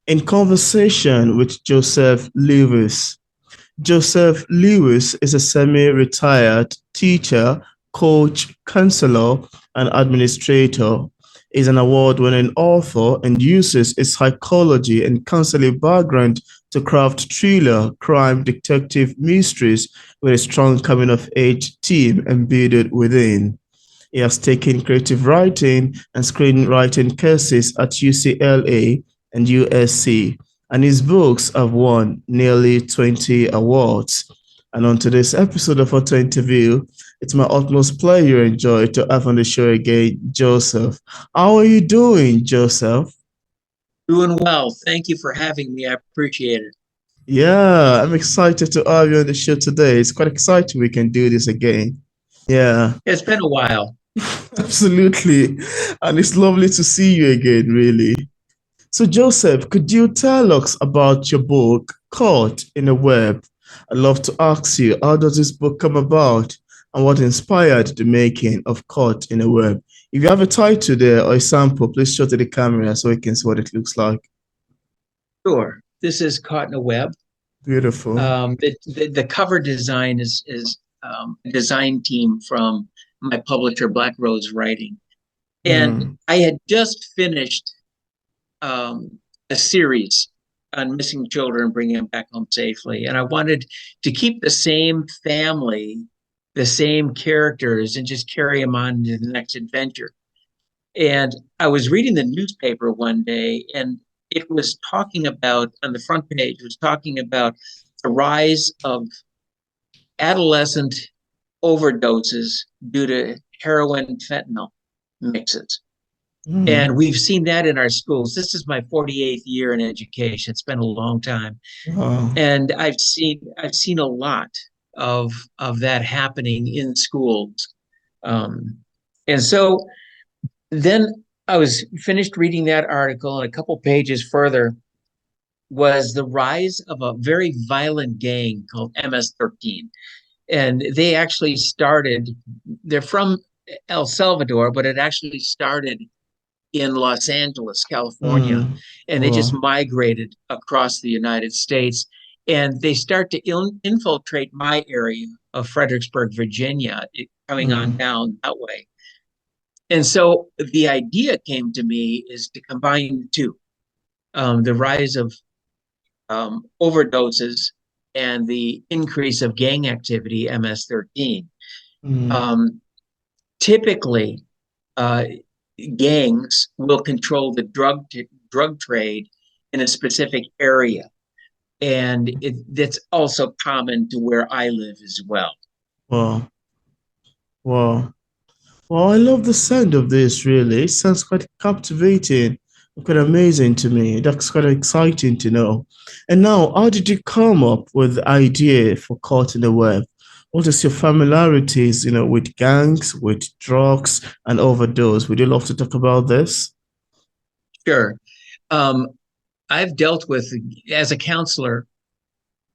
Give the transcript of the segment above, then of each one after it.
In conversation with Joseph Lewis. Joseph Lewis is a semi-retired teacher, coach, counselor, and administrator. He's an award-winning author and uses his psychology and counseling background to craft thriller, crime, detective mysteries with a strong coming-of-age theme embedded within. He has taken creative writing and screenwriting courses at UCLA and USC, and his books have won nearly 20 awards. And on today's episode of Auto Interview, it's my utmost pleasure and joy to have on the show again, Joseph. How are you doing, Joseph? Doing well. Thank you for having me. I appreciate it. Yeah, I'm excited to have you on the show today. It's quite exciting we can do this again. Yeah. It's been a while. Absolutely. And it's lovely to see you again, really. So, Joseph, could you tell us about your book, Caught in the Web? I'd love to ask you, how does this book come about and what inspired the making of Caught in the Web? If you have a title there or a sample, please show to the camera so we can see what it looks like. Sure. This is Caught in a Web. Beautiful. The cover design is a design team from my publisher, Black Rose Writing. And Mm, I had just finished a series on missing children, bringing them back home safely. And I wanted to keep the same family, the same characters, and just carry them on to the next adventure. And I was reading the newspaper one day, and it was talking about, on the front page, it was talking about the rise of adolescent overdoses due to heroin fentanyl mixes. mm, And we've seen that in our schools. This is my 48th year in education. It's been a long time. wow. And I've seen a lot of that happening in schools. Um, and so then I was finished reading that article, and a couple pages further was the rise of a very violent gang called MS-13. And they actually started, they're from El Salvador, but it actually started in Los Angeles, California, Mm, and they just wow. migrated across the United States. And they start to infiltrate my area of Fredericksburg, Virginia, coming on Mm, down that way. And so the idea came to me is to combine the two, the rise of overdoses and the increase of gang activity, MS-13. mm, Um, Typically, uh, gangs will control the drug trade in a specific area, and that's also common to where I live as well. wow. Wow. Well, I love the sound of this, really. It sounds quite captivating, quite amazing to me. That's quite exciting to know. And now, how did you come up with the idea for Caught in the Web? What is your familiarities, with gangs, with drugs, and overdose? Would you love to talk about this? Sure. Um, I've dealt with, as a counselor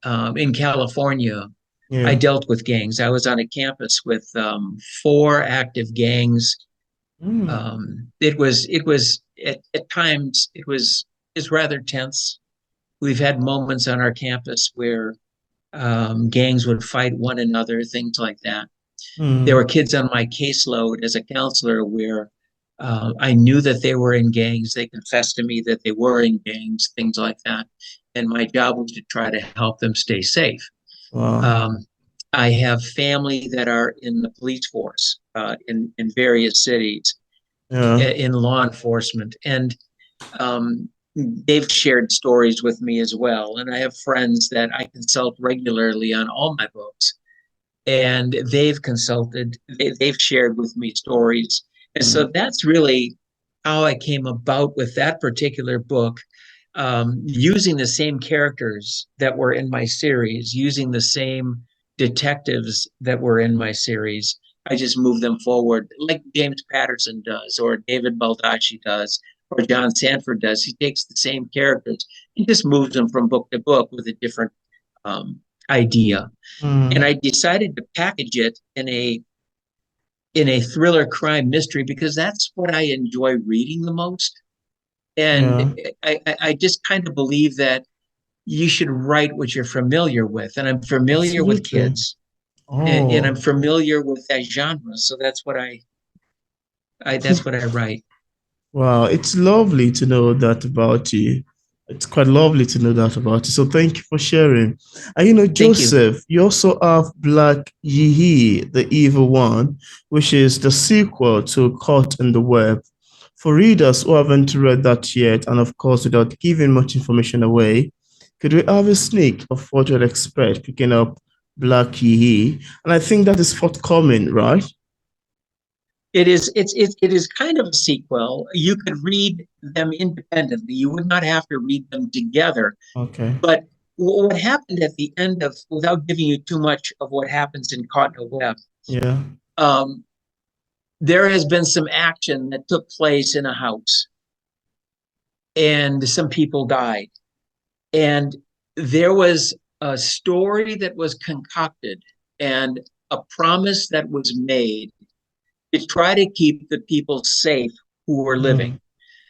in California, I Yeah. dealt with gangs. I was on a campus with four active gangs. Mm, It was at times it's rather tense. We've had moments on our campus where gangs would fight one another, things like that. There mm, were kids on my caseload as a counselor where I knew that they were in gangs. They confessed to me that they were in gangs, things like that. And my job was to try to help them stay safe. wow. Um, I have family that are in the police force in various cities Yeah. in law enforcement. And um, they've shared stories with me as well. And I have friends that I consult regularly on all my books, and they've shared with me stories. And so Mm, that's really how I came about with that particular book, using the same characters that were in my series, using the same detectives that were in my series. I just move them forward like James Patterson does, or David Baldacci does, or John Sanford does. He takes the same characters and just moves them from book to book with a different um, idea. And mm, I decided to package it in a thriller crime mystery because that's what I enjoy reading the most. And Yeah, I just kind of believe that you should write what you're familiar with. And I'm familiar with absolutely. kids, and I'm Oh, familiar with that genre. So that's what that's what I write. wow. It's lovely to know that about you. It's quite lovely to know that about you. So thank you for sharing. And Thank you. Joseph, you also have Black Yi, the Evil One, which is the sequel to Caught in the Web. For readers who haven't read that yet, and of course without giving much information away, could we have a sneak of what you'd expect picking up Black Yi? And I think that is forthcoming, right? It is kind of a sequel. You could read them independently. You would not have to read them together. Okay. But what happened at the end of, without giving you too much of what happens in Caught in the Web, Yeah. um, there has been some action that took place in a house, and some people died. And there was a story that was concocted and a promise that was made to try to keep the people safe who were living.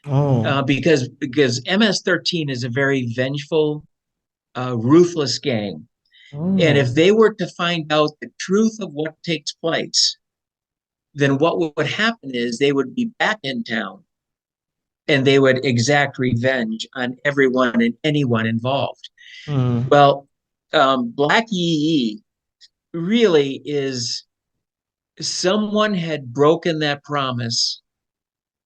Mm. Oh. Because MS-13 is a very vengeful, ruthless gang. And Oh. if they were to find out the truth of what takes place, then what would happen is they would be back in town and they would exact revenge on everyone and anyone involved. Mm. Well, Black Yi really is someone had broken that promise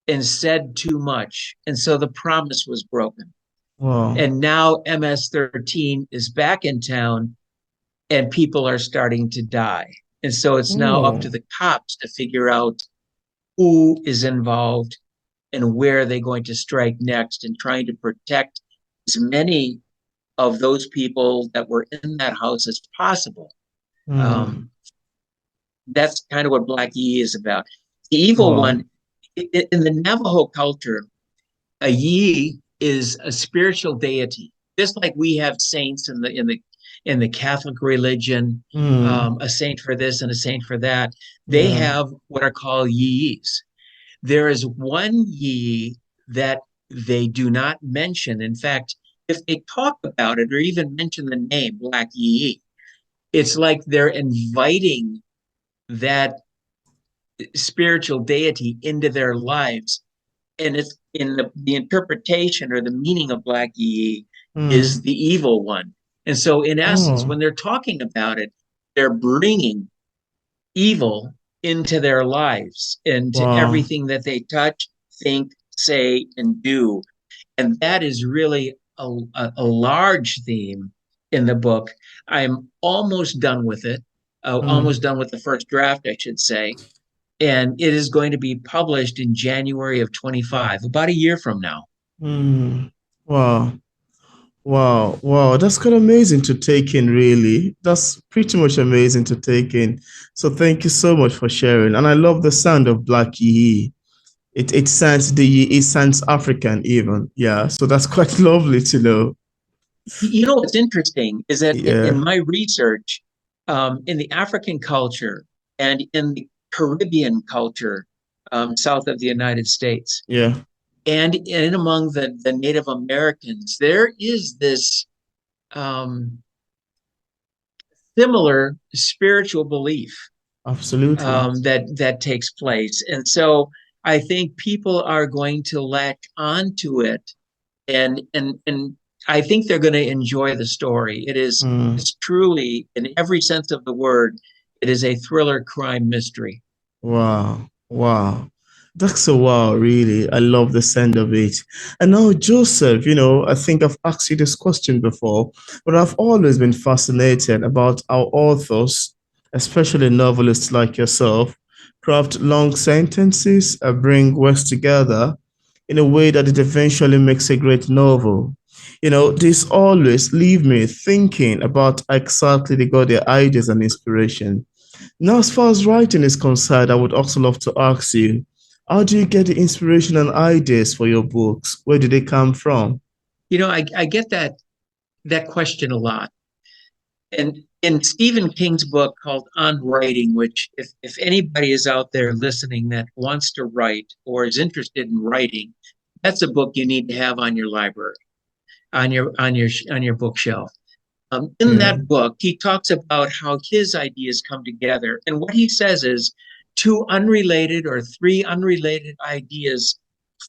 and said too much. And so the promise was broken. Wow. And now MS-13 is back in town and people are starting to die. And so it's now up to Oh. the cops to figure out who is involved and where are they going to strike next, and trying to protect as many of those people that were in that house as possible. Mm. Um, that's kind of what Black Yi is about. The evil Wow. one, in the Navajo culture, a Yi is a spiritual deity, just like we have saints in the Catholic religion, Mm. a saint for this and a saint for that. They Yeah. have what are called Yis. There is one Yi that they do not mention. In fact, if they talk about it or even mention the name Black Yi, it's like they're inviting that spiritual deity into their lives. And it's in the interpretation or the meaning of Black Yi is Mm. the evil one. And so, in essence, Oh. when they're talking about it, they're bringing evil into their lives and to Wow. everything that they touch, think, say, and do. And that is really a large theme in the book. I'm almost done with it, almost Mm. done with the first draft, I should say. And it is going to be published in January of 25, about a year from now. Mm. Wow. Wow. Wow. That's quite amazing to take in, really. That's pretty much amazing to take in. So thank you so much for sharing. And I love the sound of Black Yee. It sounds African even. Yeah. So that's quite lovely to know. You know what's interesting is that in Yeah. my research, in the African culture and in the Caribbean culture, south of the United States, Yeah. and in among the Native Americans, there is this um, similar spiritual belief Absolutely. that takes place, and so I think people are going to latch onto it, and I think they're going to enjoy the story. Mm. It's truly, in every sense of the word, it is a thriller crime mystery. Wow. Wow. That's a wow, really. I love the sound of it. And now, Joseph, I think I've asked you this question before, but I've always been fascinated about how authors, especially novelists like yourself, craft long sentences and bring words together in a way that it eventually makes a great novel. This always leave me thinking about how exactly they got their ideas and inspiration. Now, as far as writing is concerned, I would also love to ask you, how do you get the inspiration and ideas for your books? Where do they come from? I get that question a lot. And in Stephen King's book called On Writing, which if anybody is out there listening that wants to write or is interested in writing, that's a book you need to have on your library, on your bookshelf. In Yeah. that book, he talks about how his ideas come together. And what he says is two unrelated or three unrelated ideas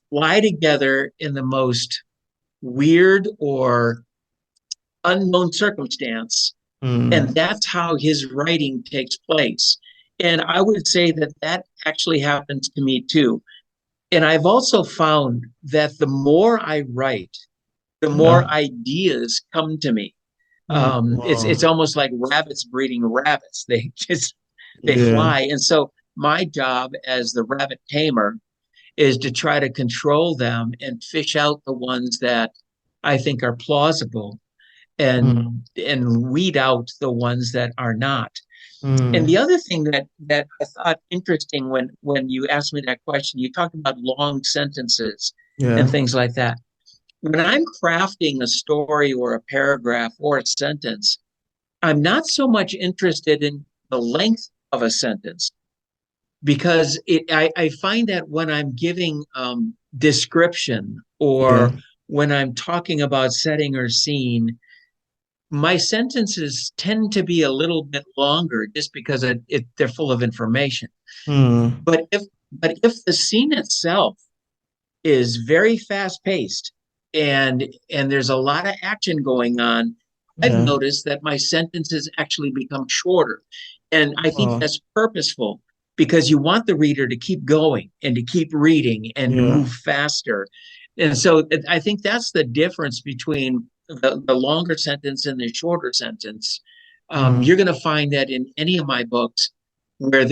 fly together in the most weird or unknown circumstance. And Mm. that's how his writing takes place. And I would say that that actually happens to me too. And I've also found that the more I write, the more Yeah. ideas come to me. Mm. It's Wow. almost like rabbits breeding rabbits. They just they Yeah. fly. And so my job as the rabbit tamer is to try to control them and fish out the ones that I think are plausible Mm. and weed out the ones that are not. And the Mm. other thing that I thought interesting when you asked me that question, you talked about long sentences and Yeah. things like that. When I'm crafting a story or a paragraph or a sentence, I'm not so much interested in the length of a sentence because I find that when I'm giving description Yeah. or when I'm talking about setting or scene, my sentences tend to be a little bit longer just because they're full of information. Mm. But if the scene itself is very fast paced and there's a lot of action going on, I've Yeah. noticed that my sentences actually become shorter. And I think Wow. that's purposeful because you want the reader to keep going and to keep reading and to Yeah. move faster. And so I think that's the difference between the longer sentence and the shorter sentence. You're Mm. going to find that in any of my books where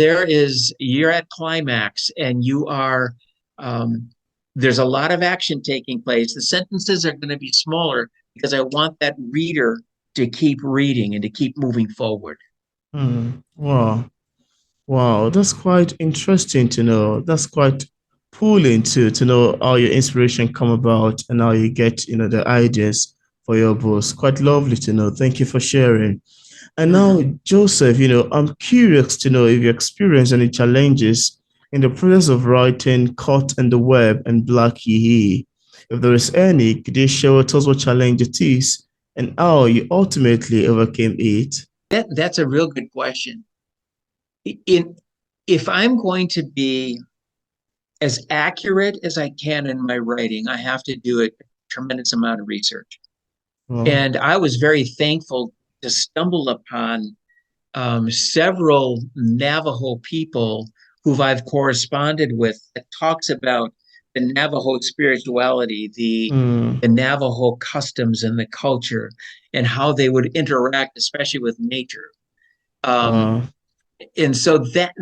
you're at climax and you are um, there's a lot of action taking place. The sentences are going to be smaller because I want that reader to keep reading and to keep moving forward. Mm. Wow. Wow. That's quite interesting to know. That's quite pulling to know how your inspiration come about and how you get, the ideas for your books. Quite lovely to know. Thank you for sharing. And now, Mm-hmm. Joseph, I'm curious to know if you experience any challenges in the process of writing Caught in the Web and Black Yee. If there is any, could you share with us what challenge it is and how you ultimately overcame it? That's a real good question. In If I'm going to be as accurate as I can in my writing, I have to do a tremendous amount of research. Well, And I was very thankful to stumble upon several Navajo people who I've corresponded with that talks about the Navajo spirituality, the mm, Navajo customs and the culture, and how they would interact, especially with nature. Um, wow, and so that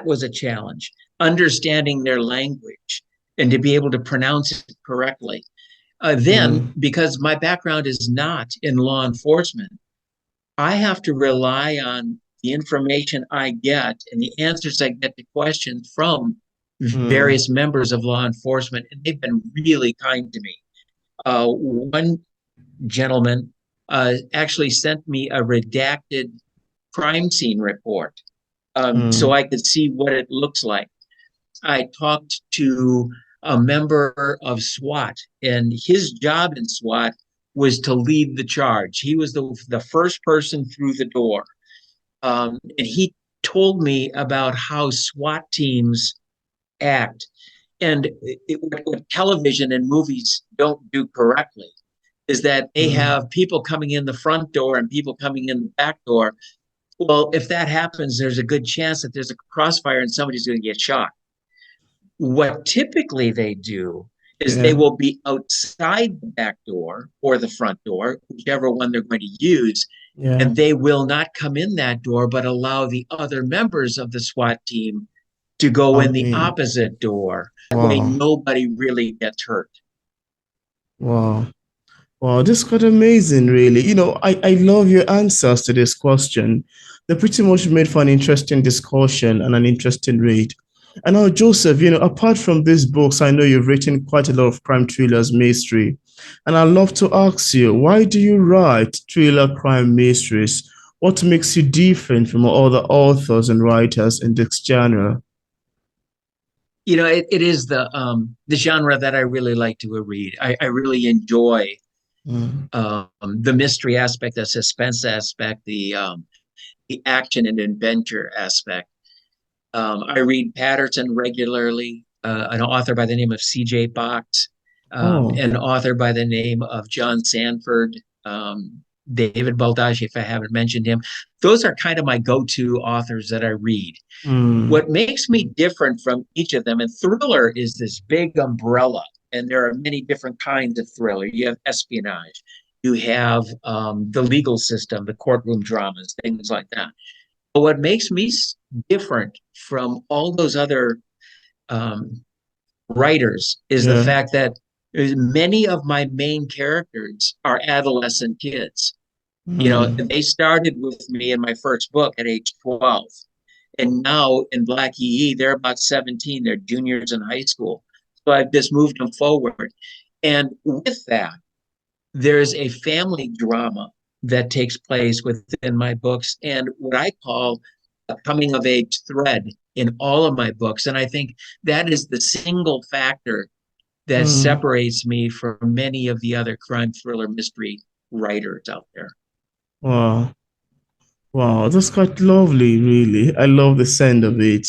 was a challenge, understanding their language and to be able to pronounce it correctly. Then, mm, because my background is not in law enforcement, I have to rely on the information I get and the answers I get to questions from mm, various members of law enforcement, and they've been really kind to me. One gentleman actually sent me a redacted crime scene report so mm, I could see what it looks like. I talked to a member of SWAT, and his job in SWAT was to lead the charge. He was the first person through the door. And he told me about how SWAT teams act. And what television and movies don't do correctly is that they mm, have people coming in the front door and people coming in the back door. Well, if that happens, there's a good chance that there's a crossfire and somebody's going to get shot. What typically they do is they yeah, will be outside the back door or the front door, whichever one they're going to use, yeah, and they will not come in that door, but allow the other members of the SWAT team to go in I the mean, opposite door. That way, wow, nobody really gets hurt. wow. Wow, this is quite amazing, really. I love your answers to this question. They pretty much made for an interesting discussion and an interesting read. And now, Joseph, apart from these books, I know you've written quite a lot of crime thrillers, mystery. And I'd love to ask you, why do you write thriller crime mysteries? What makes you different from other authors and writers in this genre? it is the genre that I really like to read. I really enjoy Mm. the mystery aspect, the suspense aspect, the action and adventure aspect. I read Patterson regularly, an author by the name of C.J. Box, Oh. an author by the name of John Sanford, David Baldacci, if I haven't mentioned him. Those are kind of my go-to authors that I read. Mm. What makes me different from each of them, and thriller is this big umbrella, and there are many different kinds of thriller. You have espionage, you have the legal system, the courtroom dramas, things like that. But what makes me different from all those other um, writers is the Yeah. fact that many of my main characters are adolescent kids. Mm. They started with me in my first book at age 12. And now in Black EE, they're about 17. They're juniors in high school. So I've just moved them forward. And with that, there's a family drama that takes place within my books and what I call a coming of age thread in all of my books. And I think that is the single factor that Mm. separates me from many of the other crime thriller mystery writers out there. Wow. Wow, that's quite lovely, really. I love the sound of it.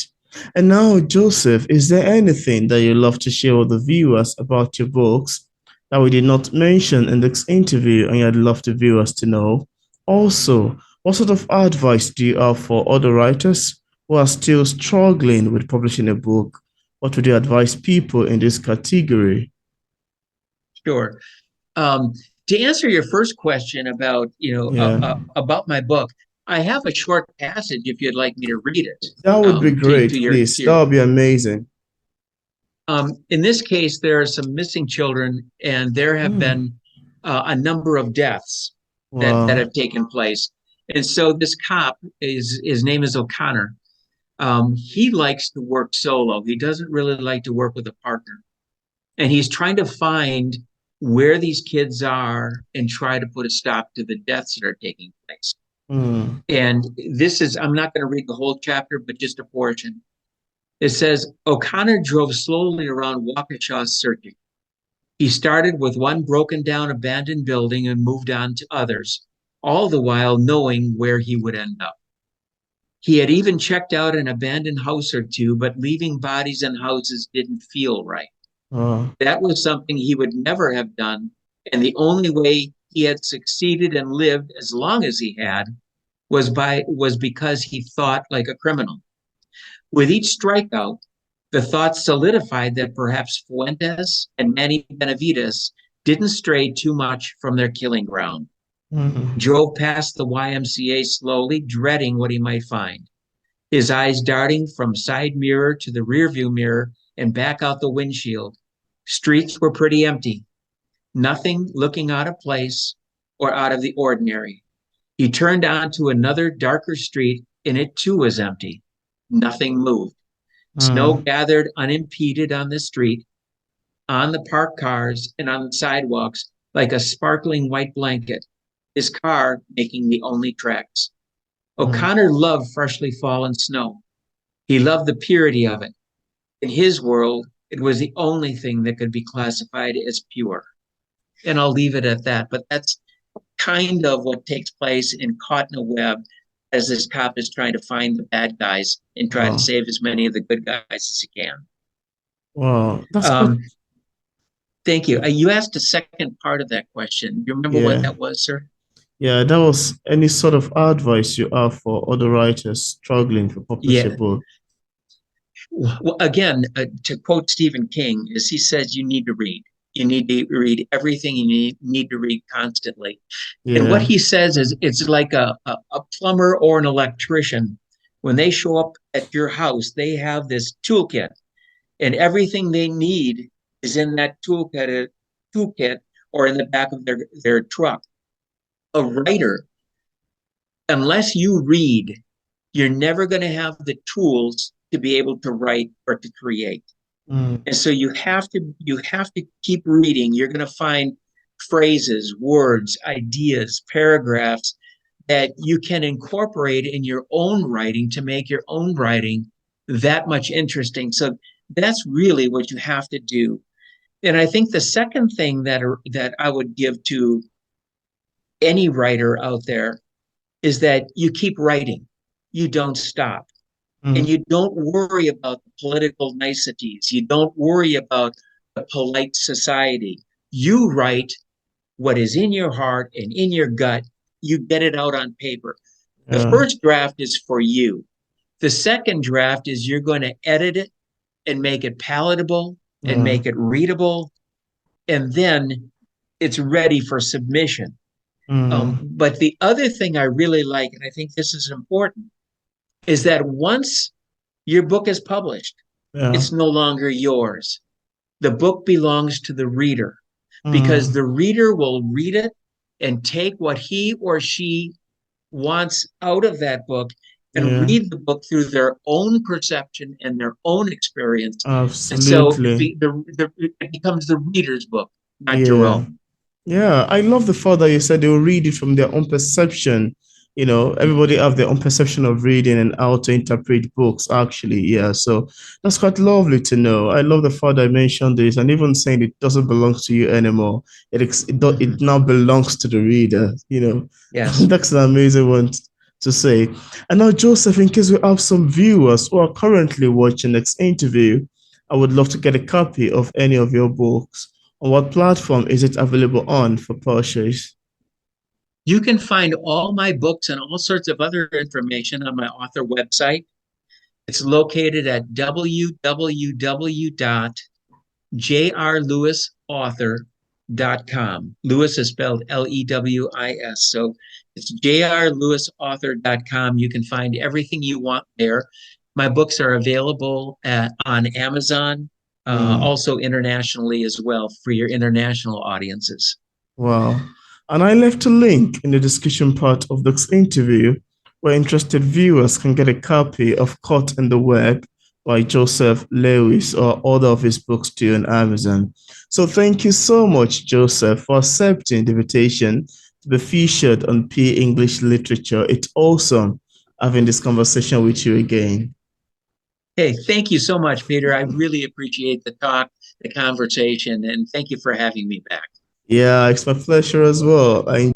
And now, Joseph, is there anything that you love to share with the viewers about your books that we did not mention in this interview and you'd love the viewers to know? Also, what sort of advice do you have for other writers who are still struggling with publishing a book? What would you advise people in this category? Sure. Um, to answer your first question Yeah, about my book, I have a short passage if you'd like me to read it that would be to great, your please. That would be amazing. In this case, there are some missing children, and there have Mm. been a number of deaths that Wow. have taken place. And so this cop is his name is O'Connor. He likes to work solo. He doesn't really like to work with a partner, and he's trying to find where these kids are and try to put a stop to the deaths that are taking place. Mm. And I'm not going to read the whole chapter, but just a portion. It says O'Connor drove slowly around Waukesha searching. He started with one broken down abandoned building and moved on to others, all the while knowing where he would end up. He had even checked out an abandoned house or two, but leaving bodies in houses didn't feel right. Oh. That was something he would never have done. And the only way he had succeeded and lived as long as he had was because he thought like a criminal. With each strikeout, the thought solidified that perhaps Fuentes and Manny Benavides didn't stray too much from their killing ground. Mm. Drove past the YMCA slowly, dreading what he might find, his eyes darting from side mirror to the rearview mirror and back out the windshield. Streets were pretty empty, nothing looking out of place or out of the ordinary. He turned onto another darker street, and it too was empty. Nothing moved. Snow Mm. gathered unimpeded on the street, on the parked cars, and on the sidewalks like a sparkling white blanket, his car making the only tracks. Mm. O'Connor loved freshly fallen snow. He loved the purity of it. In his world, it was the only thing that could be classified as pure. And I'll leave it at that. But that's kind of what takes place in Caught in a Web as this cop is trying to find the bad guys and try to Wow. save as many of the good guys as he can. Wow. That's quite, Um, Thank you. You asked a second part of that question. You remember what yeah. that was, sir? Yeah, that was any sort of advice you have for other writers struggling to publish a Yeah. book. Well, again, to quote Stephen King, is he says you need to read. You need to read everything you need to read constantly. And what Yeah. he says is it's like a plumber or an electrician. When they show up at your house, they have this toolkit, and everything they need is in that toolkit or in the back of their truck. A writer, unless you read, you're never going to have the tools to be able to write or to create. Mm. And so you have to keep reading. You're going to find phrases, words, ideas, paragraphs that you can incorporate in your own writing to make your own writing that much interesting. So That's really what you have to do. And I think the second thing that I would give to any writer out there is that you keep writing. You don't stop. And Mm, you don't worry about the political niceties. You don't worry about the polite society. You write what is in your heart and in your gut. You get it out on paper. The yeah, first draft is for you. The second draft is you're going to edit it and make it palatable and yeah, make it readable. And then it's ready for submission. mm, But the other thing I really like, and I think this is important, is that once your book is published, yeah, it's no longer yours. The book belongs to the reader because mm, the reader will read it and take what he or she wants out of that book and yeah, read the book through their own perception and their own experience. And so absolutely. it becomes the reader's book, not your Yeah. own. Yeah, I love the fact that you said they'll read it from their own perception. You know, everybody have their own perception of reading and how to interpret books, actually. Yeah, so that's quite lovely to know. I love the fact that I mentioned this and even saying it doesn't belong to you anymore. It Mm-hmm. now belongs to the reader, you know. Yes. That's an amazing one to say. And now, Joseph, in case we have some viewers who are currently watching this interview, I would love to get a copy of any of your books. On what platform is it available on for purchase? You can find all my books and all sorts of other information on my author website. It's located at www.jrlewisauthor.com. Lewis is spelled Lewis. So it's jrlewisauthor.com. You can find everything you want there. My books are available on Amazon, Mm, also internationally as well for your international audiences. wow. And I left a link in the description part of this interview where interested viewers can get a copy of Caught in the Web by Joseph Lewis or other of his books too on Amazon. So thank you so much, Joseph, for accepting the invitation to be featured on P English Literature. It's awesome having this conversation with you again. Hey, thank you so much, Peter. I really appreciate the talk, the conversation, and thank you for having me back. Yeah, it's my pleasure as well. I